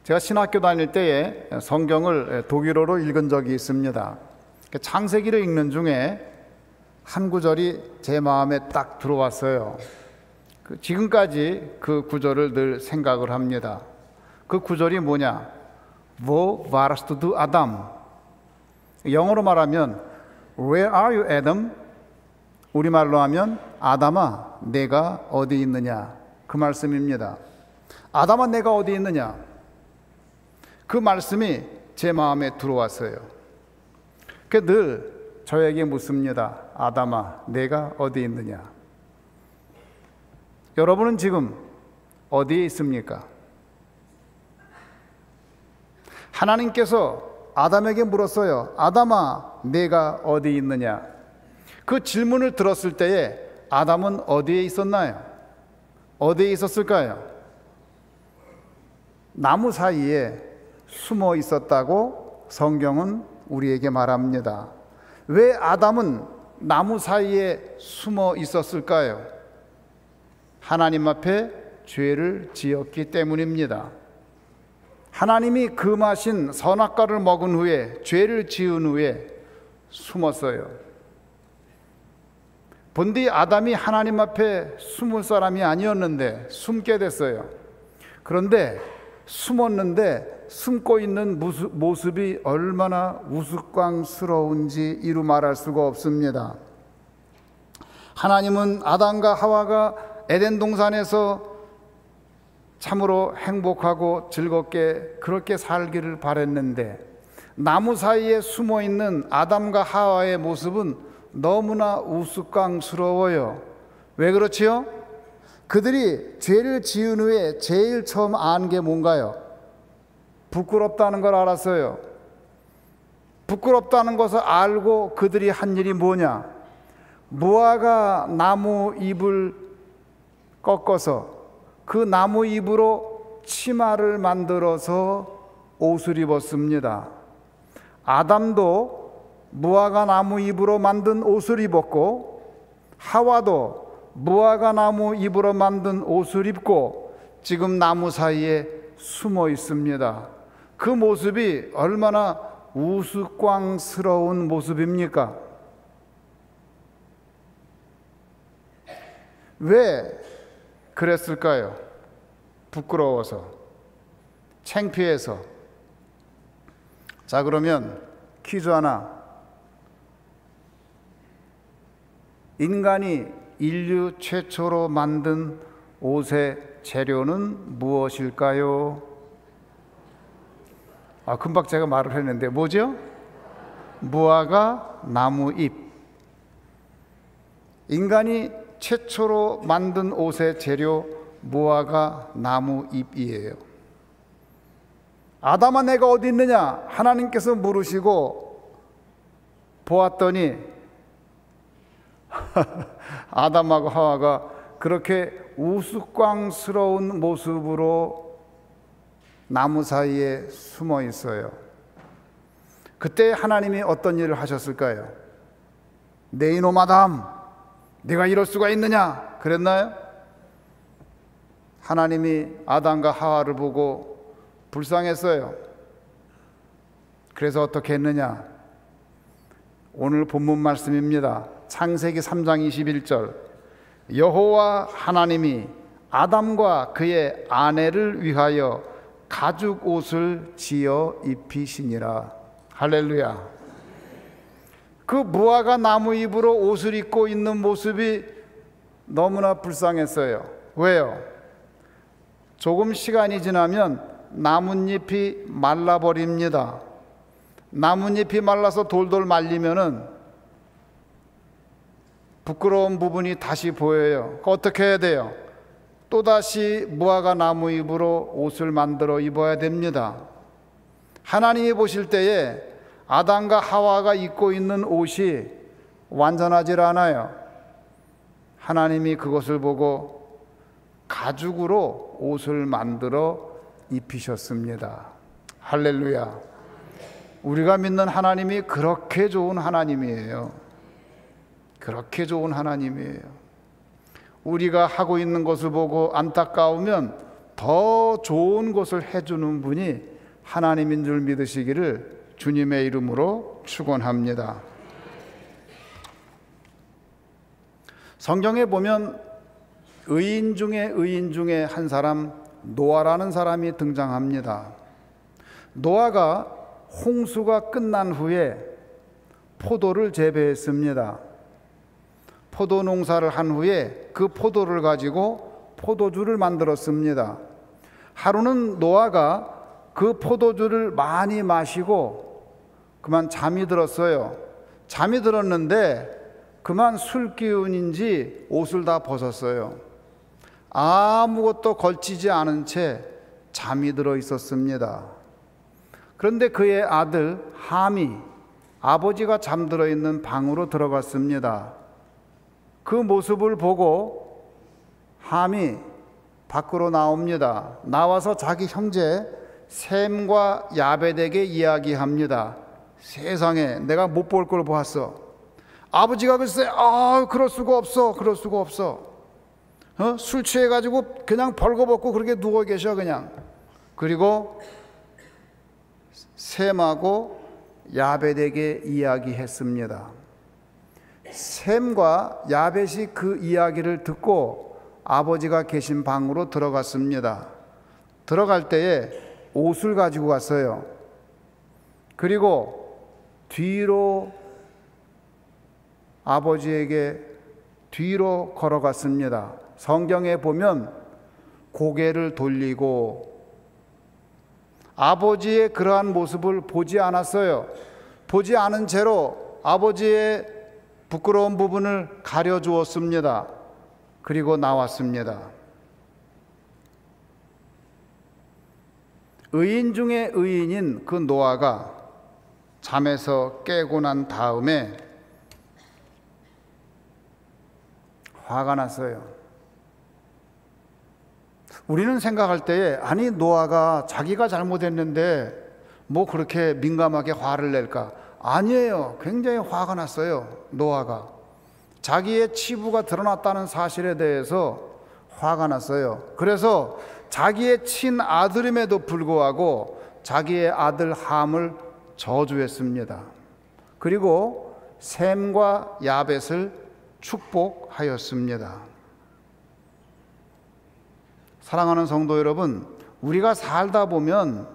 제가 신학교 다닐 때에 성경을 독일어로 읽은 적이 있습니다. 창세기를 읽는 중에 한 구절이 제 마음에 딱 들어왔어요. 지금까지 그 구절을 늘 생각을 합니다. 그 구절이 뭐냐? Wo warst du, Adam? 영어로 말하면 Where are you, Adam? 우리말로 하면 아담아, 내가 어디 있느냐? 그 말씀입니다. 아담아, 내가 어디 있느냐? 그 말씀이 제 마음에 들어왔어요. 늘 저에게 묻습니다. 아담아, 내가 어디 있느냐? 여러분은 지금 어디에 있습니까? 하나님께서 아담에게 물었어요. 아담아, 내가 어디 있느냐? 그 질문을 들었을 때에 아담은 어디에 있었나요? 어디에 있었을까요? 나무 사이에 숨어 있었다고 성경은 우리에게 말합니다. 왜 아담은 나무 사이에 숨어 있었을까요? 하나님 앞에 죄를 지었기 때문입니다. 하나님이 금하신 선악과를 먹은 후에 죄를 지은 후에 숨었어요. 본디 아담이 하나님 앞에 숨을 사람이 아니었는데 숨게 됐어요. 그런데 숨었는데 숨고 있는 모습이 얼마나 우스꽝스러운지 이루 말할 수가 없습니다. 하나님은 아담과 하와가 에덴 동산에서 참으로 행복하고 즐겁게 그렇게 살기를 바랬는데 나무 사이에 숨어 있는 아담과 하와의 모습은 너무나 우스꽝스러워요. 왜 그렇지요? 그들이 죄를 지은 후에 제일 처음 안 게 뭔가요? 부끄럽다는 걸 알았어요. 부끄럽다는 것을 알고 그들이 한 일이 뭐냐? 무화과 나무 잎을 꺾어서 그 나무 잎으로 치마를 만들어서 옷을 입었습니다. 아담도 무화과 나무 잎으로 만든 옷을 입었고 하와도 무화과 나무 잎으로 만든 옷을 입고 지금 나무 사이에 숨어 있습니다. 그 모습이 얼마나 우스꽝스러운 모습입니까? 왜 그랬을까요? 부끄러워서, 창피해서. 자, 그러면 퀴즈 하나. 인간이 인류 최초로 만든 옷의 재료는 무엇일까요? 금방 제가 말을 했는데 뭐죠? 무화과 나무 잎. 인간이 최초로 만든 옷의 재료 무화과 나무 잎이에요. 아담아, 내가 어디 있느냐? 하나님께서 물으시고 보았더니 아담하고 하와가 그렇게 우스꽝스러운 모습으로 나무 사이에 숨어 있어요. 그때 하나님이 어떤 일을 하셨을까요? 내 이놈 아담, 네가 이럴 수가 있느냐? 그랬나요? 하나님이 아담과 하와를 보고 불쌍했어요. 그래서 어떻게 했느냐? 오늘 본문 말씀입니다. 창세기 3장 21절. 여호와 하나님이 아담과 그의 아내를 위하여 가죽 옷을 지어 입히시니라. 할렐루야. 그 무화과 나무 잎으로 옷을 입고 있는 모습이 너무나 불쌍했어요. 왜요? 조금 시간이 지나면 나뭇잎이 말라버립니다. 나뭇잎이 말라서 돌돌 말리면은 부끄러운 부분이 다시 보여요. 어떻게 해야 돼요? 또다시 무화과 나무 잎으로 옷을 만들어 입어야 됩니다. 하나님이 보실 때에 아담과 하와가 입고 있는 옷이 완전하지 않아요. 하나님이 그것을 보고 가죽으로 옷을 만들어 입히셨습니다. 할렐루야. 우리가 믿는 하나님이 그렇게 좋은 하나님이에요. 그렇게 좋은 하나님이에요. 우리가 하고 있는 것을 보고 안타까우면 더 좋은 것을 해주는 분이 하나님인 줄 믿으시기를 주님의 이름으로 축원합니다. 성경에 보면 의인 중에 한 사람, 노아라는 사람이 등장합니다. 노아가 홍수가 끝난 후에 포도를 재배했습니다. 포도 농사를 한 후에 그 포도를 가지고 포도주를 만들었습니다. 하루는 노아가 그 포도주를 많이 마시고 그만 잠이 들었어요. 잠이 들었는데 그만 술 기운인지 옷을 다 벗었어요. 아무것도 걸치지 않은 채 잠이 들어 있었습니다. 그런데 그의 아들 함이 아버지가 잠들어 있는 방으로 들어갔습니다. 그 모습을 보고 함이 밖으로 나옵니다. 나와서 자기 형제 셈과 야벳에게 이야기합니다. 세상에 내가 못 볼 걸 보았어. 아버지가 글쎄 그럴 수가 없어. 술 취해가지고 그냥 벌거벗고 그렇게 누워 계셔 그냥. 그리고 셈하고 야벳에게 이야기했습니다. 셈과 야벳이 그 이야기를 듣고 아버지가 계신 방으로 들어갔습니다. 들어갈 때에 옷을 가지고 갔어요. 그리고 뒤로 아버지에게 뒤로 걸어갔습니다. 성경에 보면 고개를 돌리고 아버지의 그러한 모습을 보지 않았어요. 보지 않은 채로 아버지의 부끄러운 부분을 가려주었습니다. 그리고 나왔습니다. 의인 중에 의인인 그 노아가 잠에서 깨고 난 다음에 화가 났어요. 우리는 생각할 때에 아니 노아가 자기가 잘못했는데 뭐 그렇게 민감하게 화를 낼까? 아니에요. 굉장히 화가 났어요. 노아가 자기의 치부가 드러났다는 사실에 대해서 화가 났어요. 그래서 자기의 친아들임에도 불구하고 자기의 아들 함을 저주했습니다. 그리고 셈과 야벳을 축복하였습니다. 사랑하는 성도 여러분, 우리가 살다 보면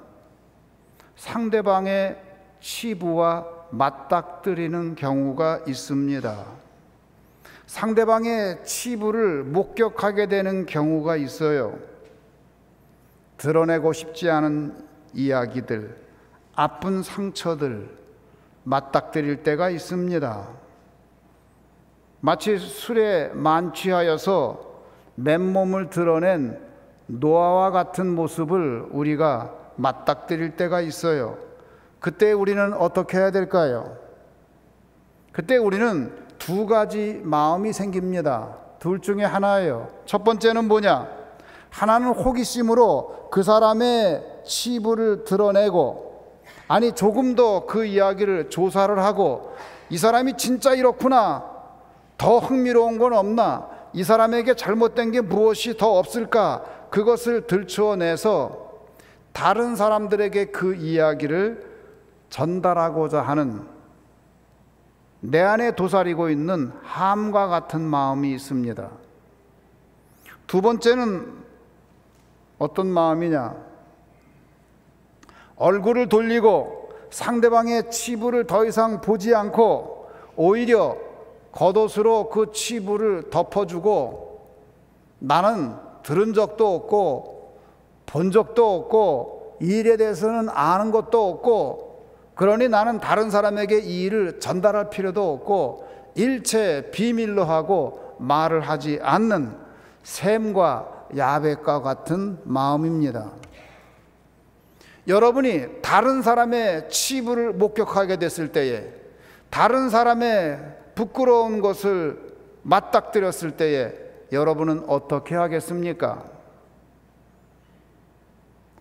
상대방의 치부와 맞닥뜨리는 경우가 있습니다. 상대방의 치부를 목격하게 되는 경우가 있어요. 드러내고 싶지 않은 이야기들, 아픈 상처들 맞닥뜨릴 때가 있습니다. 마치 술에 만취하여서 맨몸을 드러낸 노아와 같은 모습을 우리가 맞닥뜨릴 때가 있어요. 그때 우리는 어떻게 해야 될까요? 그때 우리는 두 가지 마음이 생깁니다. 둘 중에 하나예요. 첫 번째는 뭐냐? 하나는 호기심으로 그 사람의 치부를 드러내고, 아니 조금 더 그 이야기를 조사를 하고, 이 사람이 진짜 이렇구나, 더 흥미로운 건 없나, 이 사람에게 잘못된 게 무엇이 더 없을까, 그것을 들추어내서 다른 사람들에게 그 이야기를 전달하고자 하는, 내 안에 도사리고 있는 함과 같은 마음이 있습니다. 두 번째는 어떤 마음이냐? 얼굴을 돌리고 상대방의 치부를 더 이상 보지 않고 오히려 겉옷으로 그 치부를 덮어주고, 나는 들은 적도 없고 본 적도 없고 이 일에 대해서는 아는 것도 없고, 그러니 나는 다른 사람에게 이 일을 전달할 필요도 없고 일체 비밀로 하고 말을 하지 않는 셈과 야벳과 같은 마음입니다. 여러분이 다른 사람의 치부를 목격하게 됐을 때에, 다른 사람의 부끄러운 것을 맞닥뜨렸을 때에 여러분은 어떻게 하겠습니까?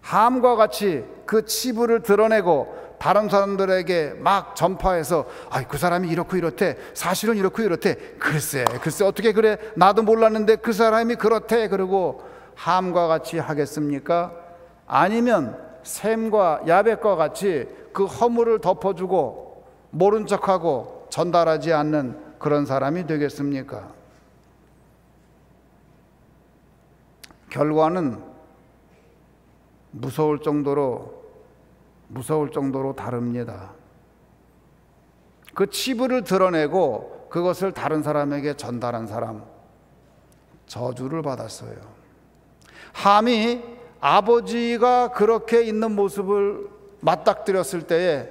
함과 같이 그 치부를 드러내고 다른 사람들에게 막 전파해서, 그 사람이 이렇고 이렇대, 사실은 이렇고 이렇대, 글쎄 어떻게 그래, 나도 몰랐는데 그 사람이 그렇대, 그러고 함과 같이 하겠습니까? 아니면 셈과 야벳과 같이 그 허물을 덮어주고 모른 척하고 전달하지 않는 그런 사람이 되겠습니까? 결과는 무서울 정도로 다릅니다. 그 치부를 드러내고 그것을 다른 사람에게 전달한 사람, 저주를 받았어요. 함이 아버지가 그렇게 있는 모습을 맞닥뜨렸을 때에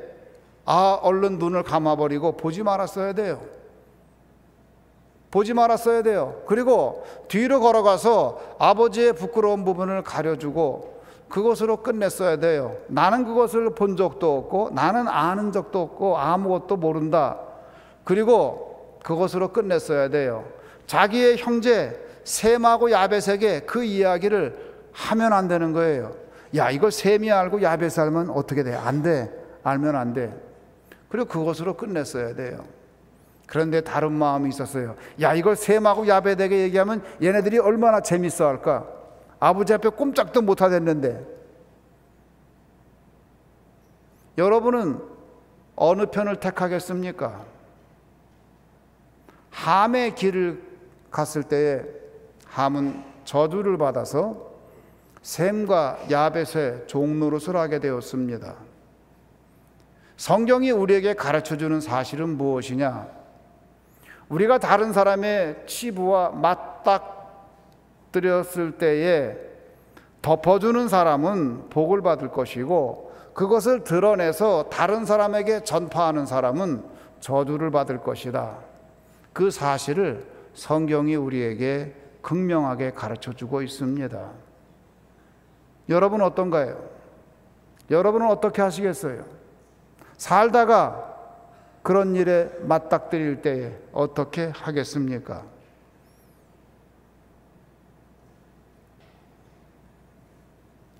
얼른 눈을 감아버리고 보지 말았어야 돼요. 그리고 뒤로 걸어가서 아버지의 부끄러운 부분을 가려주고 그것으로 끝냈어야 돼요. 나는 그것을 본 적도 없고 나는 아는 적도 없고 아무것도 모른다. 그리고 그것으로 끝냈어야 돼요. 자기의 형제 셈하고 야벳에게 그 이야기를 하면 안 되는 거예요. 야, 이걸 셈이 알고 야벳이 알면 어떻게 돼? 안 돼. 알면 안 돼. 그리고 그것으로 끝냈어야 돼요. 그런데 다른 마음이 있었어요. 야, 이걸 셈하고 야벳에게 얘기하면 얘네들이 얼마나 재밌어 할까? 아버지 앞에 꼼짝도 못 하겠는데. 여러분은 어느 편을 택하겠습니까? 함의 길을 갔을 때에 함은 저주를 받아서 셈과 야벳의 종노릇을 하게 되었습니다. 성경이 우리에게 가르쳐주는 사실은 무엇이냐? 우리가 다른 사람의 치부와 맞닥뜨렸을 때에 덮어주는 사람은 복을 받을 것이고 그것을 드러내서 다른 사람에게 전파하는 사람은 저주를 받을 것이다. 그 사실을 성경이 우리에게 극명하게 가르쳐주고 있습니다. 여러분은 어떤가요? 여러분은 어떻게 하시겠어요? 살다가 그런 일에 맞닥뜨릴 때에 어떻게 하겠습니까?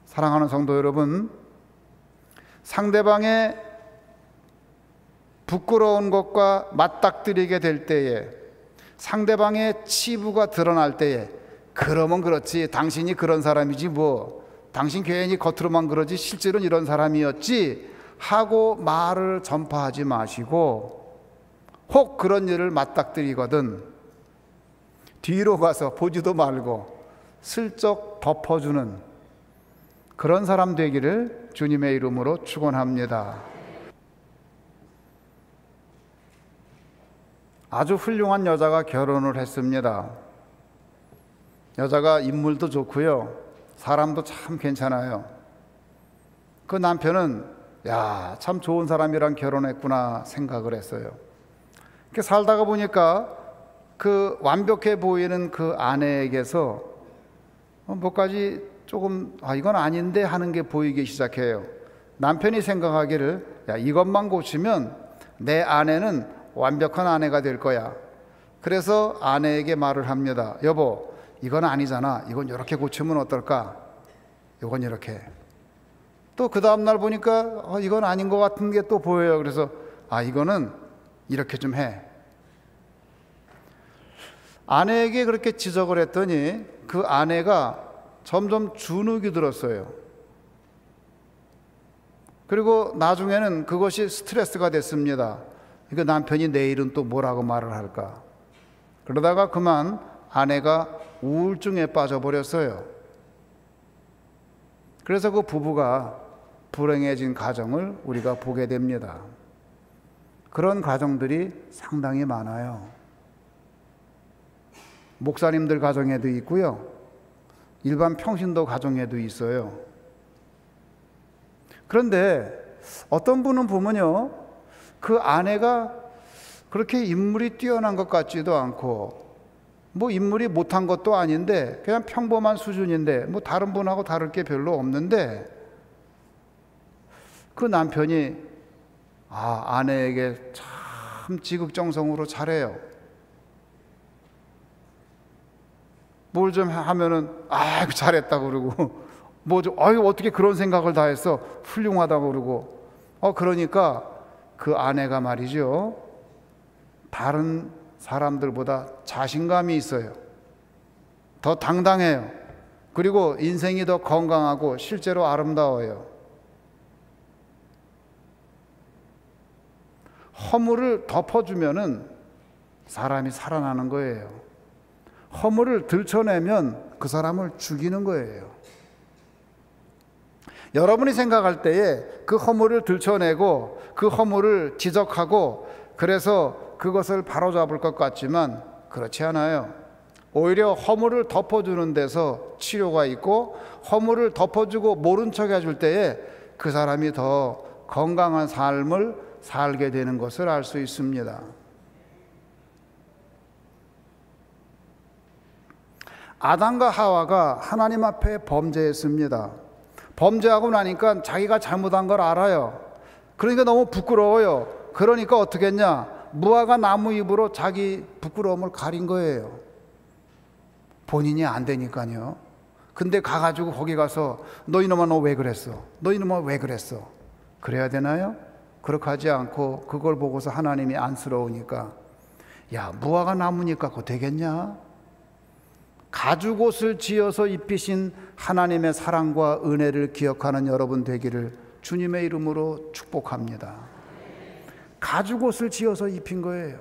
사랑하는 성도 여러분, 상대방의 부끄러운 것과 맞닥뜨리게 될 때에, 상대방의 치부가 드러날 때에, 그러면 그렇지, 당신이 그런 사람이지 뭐, 당신 괜히 겉으로만 그러지 실제로는 이런 사람이었지 하고 말을 전파하지 마시고, 혹 그런 일을 맞닥뜨리거든 뒤로 가서 보지도 말고 슬쩍 덮어주는 그런 사람 되기를 주님의 이름으로 축원합니다. 아주 훌륭한 여자가 결혼을 했습니다. 여자가 인물도 좋고요, 사람도 참 괜찮아요. 그 남편은 야, 참 좋은 사람이랑 결혼했구나 생각을 했어요. 이렇게 살다가 보니까 그 완벽해 보이는 그 아내에게서 몇 가지 조금 이건 아닌데 하는 게 보이기 시작해요. 남편이 생각하기를 야, 이것만 고치면 내 아내는 완벽한 아내가 될 거야. 그래서 아내에게 말을 합니다. 여보, 이건 아니잖아. 이건 이렇게 고치면 어떨까? 이건 이렇게. 또 그 다음날 보니까 이건 아닌 것 같은 게 또 보여요. 그래서 이거는 이렇게 좀 해. 아내에게 그렇게 지적을 했더니 그 아내가 점점 주눅이 들었어요. 그리고 나중에는 그것이 스트레스가 됐습니다. 그러니까 남편이 내일은 또 뭐라고 말을 할까? 그러다가 그만 아내가 우울증에 빠져버렸어요. 그래서 그 부부가 불행해진 가정을 우리가 보게 됩니다. 그런 가정들이 상당히 많아요. 목사님들 가정에도 있고요, 일반 평신도 가정에도 있어요. 그런데 어떤 분은 보면요, 그 아내가 그렇게 인물이 뛰어난 것 같지도 않고 뭐 인물이 못한 것도 아닌데 그냥 평범한 수준인데 뭐 다른 분하고 다를 게 별로 없는데 그 남편이 아내에게 참 지극정성으로 잘해요. 뭘 좀 하면은 잘했다고 그러고 뭐 좀 어떻게 그런 생각을 다 했어, 훌륭하다고 그러고 그러니까 그 아내가 말이죠, 다른 사람들보다 자신감이 있어요. 더 당당해요. 그리고 인생이 더 건강하고 실제로 아름다워요. 허물을 덮어주면은 사람이 살아나는 거예요. 허물을 들춰내면 그 사람을 죽이는 거예요. 여러분이 생각할 때에 그 허물을 들춰내고 그 허물을 지적하고 그래서 그것을 바로잡을 것 같지만 그렇지 않아요. 오히려 허물을 덮어주는 데서 치료가 있고, 허물을 덮어주고 모른 척 해줄 때에 그 사람이 더 건강한 삶을 살게 되는 것을 알 수 있습니다. 아담과 하와가 하나님 앞에 범죄했습니다. 범죄하고 나니까 자기가 잘못한 걸 알아요. 그러니까 너무 부끄러워요. 그러니까 어떻게 했냐? 무화과 나무 잎으로 자기 부끄러움을 가린 거예요. 본인이 안 되니까요. 근데 가가지고 거기 가서 너 이놈아 너 왜 그랬어? 너 이놈아 왜 그랬어? 그래야 되나요? 그렇게 하지 않고 그걸 보고서 하나님이 안쓰러우니까 야 무화과 나무니까 그거 되겠냐? 가죽옷을 지어서 입히신 하나님의 사랑과 은혜를 기억하는 여러분 되기를 주님의 이름으로 축복합니다. 가죽옷을 지어서 입힌 거예요.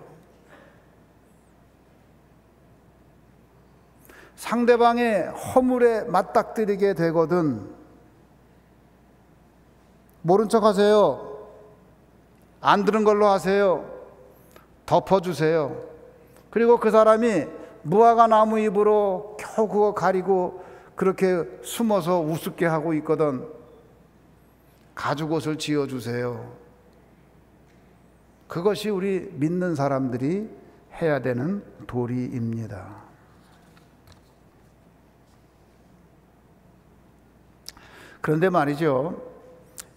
상대방의 허물에 맞닥뜨리게 되거든 모른 척 하세요. 안 들은 걸로 하세요. 덮어주세요. 그리고 그 사람이 무화과 나무 잎으로 겨우 그거 가리고 그렇게 숨어서 우습게 하고 있거든 가죽옷을 지어주세요. 그것이 우리 믿는 사람들이 해야 되는 도리입니다. 그런데 말이죠,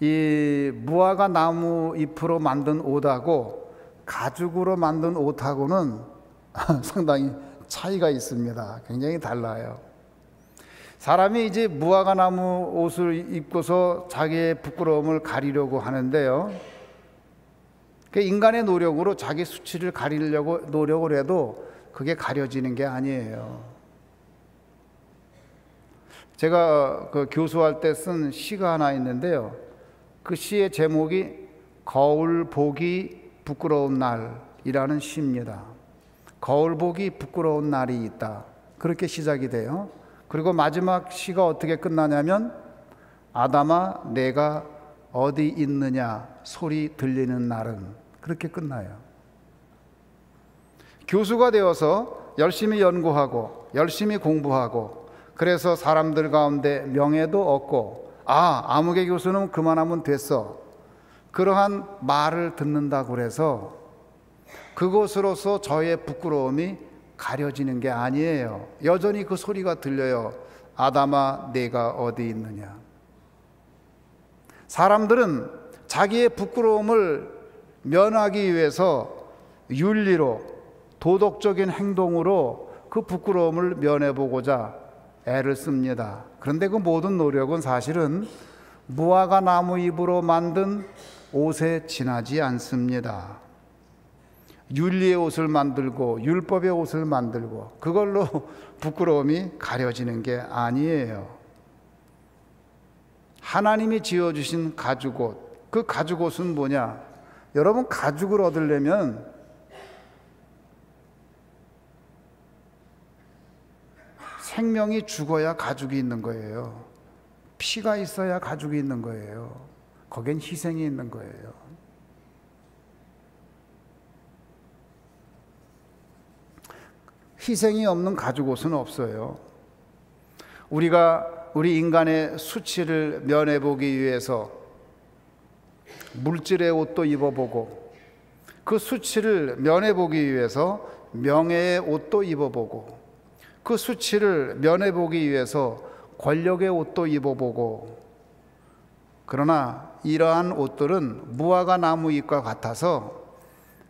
이 무화과 나무 잎으로 만든 옷하고 가죽으로 만든 옷하고는 상당히 차이가 있습니다. 굉장히 달라요. 사람이 이제 무화과 나무 옷을 입고서 자기의 부끄러움을 가리려고 하는데요, 그 인간의 노력으로 자기 수치를 가리려고 노력을 해도 그게 가려지는 게 아니에요. 제가 그 교수할 때 쓴 시가 하나 있는데요, 그 시의 제목이 거울 보기 부끄러운 날이라는 시입니다. 거울 보기 부끄러운 날이 있다, 그렇게 시작이 돼요. 그리고 마지막 시가 어떻게 끝나냐면 아담아 내가 어디 있느냐 소리 들리는 날은, 그렇게 끝나요. 교수가 되어서 열심히 연구하고 열심히 공부하고 그래서 사람들 가운데 명예도 얻고 아무개 교수는 그만하면 됐어, 그러한 말을 듣는다고 해서 그것으로서 저의 부끄러움이 가려지는 게 아니에요. 여전히 그 소리가 들려요. 아담아 내가 어디 있느냐. 사람들은 자기의 부끄러움을 면하기 위해서 윤리로 도덕적인 행동으로 그 부끄러움을 면해보고자 애를 씁니다. 그런데 그 모든 노력은 사실은 무화과 나무 잎으로 만든 옷에 지나지 않습니다. 윤리의 옷을 만들고 율법의 옷을 만들고 그걸로 부끄러움이 가려지는 게 아니에요. 하나님이 지어주신 가죽옷, 그 가죽옷은 뭐냐? 여러분, 가죽을 얻으려면 생명이 죽어야 가죽이 있는 거예요. 피가 있어야 가죽이 있는 거예요. 거긴 희생이 있는 거예요. 희생이 없는 가죽옷은 없어요. 우리 인간의 수치를 면해보기 위해서 물질의 옷도 입어보고 그 수치를 면해보기 위해서 명예의 옷도 입어보고 그 수치를 면해보기 위해서 권력의 옷도 입어보고, 그러나 이러한 옷들은 무화과 나무 잎과 같아서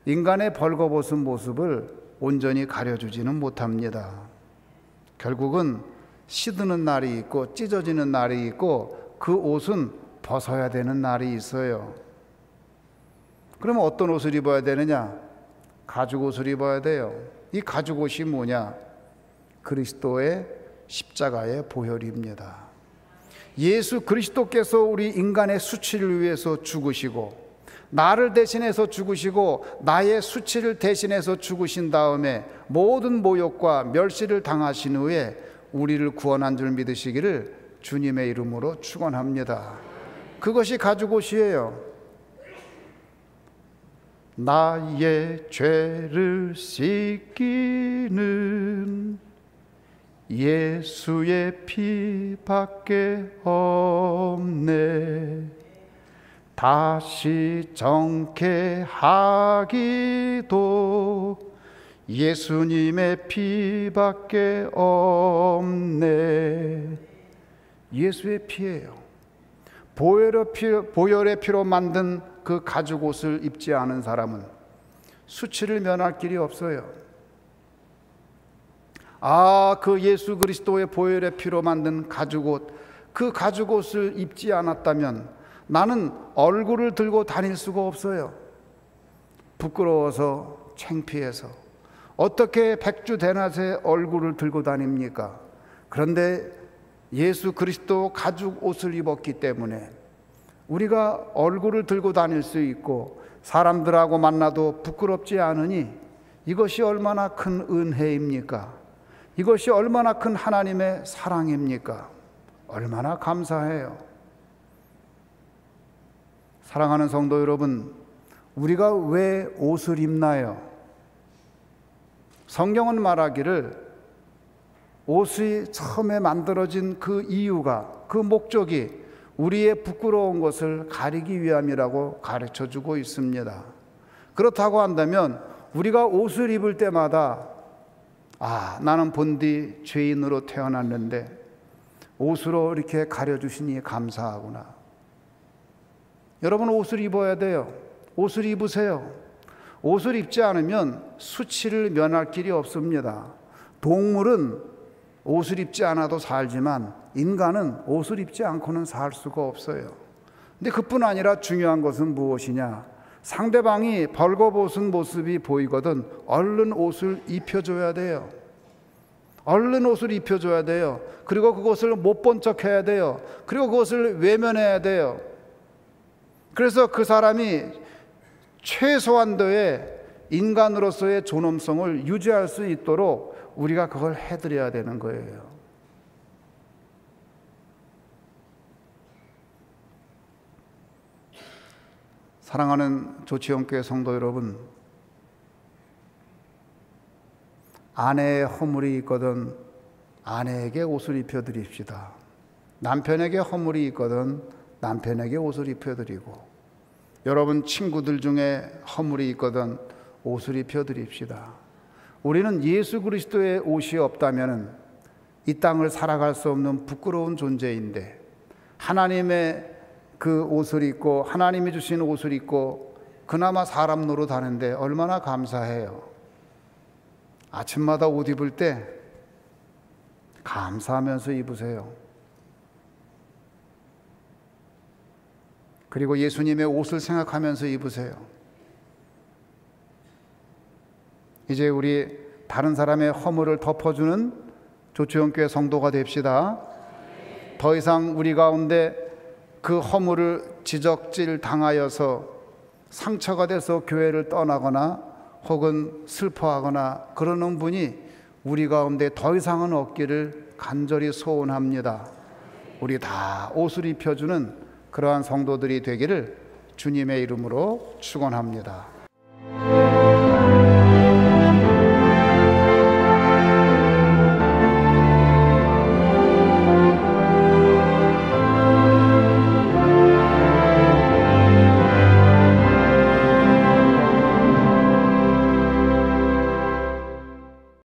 인간의 벌거벗은 모습을 온전히 가려주지는 못합니다. 결국은 시드는 날이 있고 찢어지는 날이 있고 그 옷은 벗어야 되는 날이 있어요. 그러면 어떤 옷을 입어야 되느냐? 가죽옷을 입어야 돼요. 이 가죽옷이 뭐냐? 그리스도의 십자가의 보혈입니다. 예수 그리스도께서 우리 인간의 수치를 위해서 죽으시고, 나를 대신해서 죽으시고 나의 수치를 대신해서 죽으신 다음에 모든 모욕과 멸시를 당하신 후에 우리를 구원한 줄 믿으시기를 주님의 이름으로 축원합니다. 그것이 가죽옷이에요. 나의 죄를 씻기는 예수의 피밖에 없네. 다시 정케하기도 예수님의 피밖에 없네. 예수의 피예요. 보혈의 피로 만든 그 가죽옷을 입지 않은 사람은 수치를 면할 길이 없어요. 그 예수 그리스도의 보혈의 피로 만든 가죽옷, 그 가죽옷을 입지 않았다면 나는 얼굴을 들고 다닐 수가 없어요. 부끄러워서, 창피해서. 어떻게 백주대낮에 얼굴을 들고 다닙니까? 그런데 예수 그리스도 가죽옷을 입었기 때문에 우리가 얼굴을 들고 다닐 수 있고 사람들하고 만나도 부끄럽지 않으니 이것이 얼마나 큰 은혜입니까? 이것이 얼마나 큰 하나님의 사랑입니까? 얼마나 감사해요. 사랑하는 성도 여러분, 우리가 왜 옷을 입나요? 성경은 말하기를 옷이 처음에 만들어진 그 이유가, 그 목적이 우리의 부끄러운 것을 가리기 위함이라고 가르쳐주고 있습니다. 그렇다고 한다면 우리가 옷을 입을 때마다 나는 본디 죄인으로 태어났는데 옷으로 이렇게 가려주시니 감사하구나. 여러분, 옷을 입어야 돼요. 옷을 입으세요. 옷을 입지 않으면 수치를 면할 길이 없습니다. 동물은 옷을 입지 않아도 살지만 인간은 옷을 입지 않고는 살 수가 없어요. 근데 그뿐 아니라 중요한 것은 무엇이냐? 상대방이 벌거벗은 모습이 보이거든 얼른 옷을 입혀줘야 돼요. 얼른 옷을 입혀줘야 돼요. 그리고 그것을 못 본 척 해야 돼요. 그리고 그것을 외면해야 돼요. 그래서 그 사람이 최소한도의 인간으로서의 존엄성을 유지할 수 있도록 우리가 그걸 해드려야 되는 거예요. 사랑하는 조치원교회 성도 여러분, 아내의 허물이 있거든 아내에게 옷을 입혀드립시다. 남편에게 허물이 있거든 남편에게 옷을 입혀드리고, 여러분 친구들 중에 허물이 있거든 옷을 입혀드립시다. 우리는 예수 그리스도의 옷이 없다면 이 땅을 살아갈 수 없는 부끄러운 존재인데, 하나님의 그 옷을 입고 하나님이 주신 옷을 입고 그나마 사람 노릇하는데 얼마나 감사해요. 아침마다 옷 입을 때 감사하면서 입으세요. 그리고 예수님의 옷을 생각하면서 입으세요. 이제 우리 다른 사람의 허물을 덮어주는 조치원교회 성도가 됩시다. 더 이상 우리 가운데 그 허물을 지적질 당하여서 상처가 돼서 교회를 떠나거나 혹은 슬퍼하거나 그러는 분이 우리 가운데 더 이상은 없기를 간절히 소원합니다. 우리 다 옷을 입혀주는 그러한 성도들이 되기를 주님의 이름으로 축원합니다.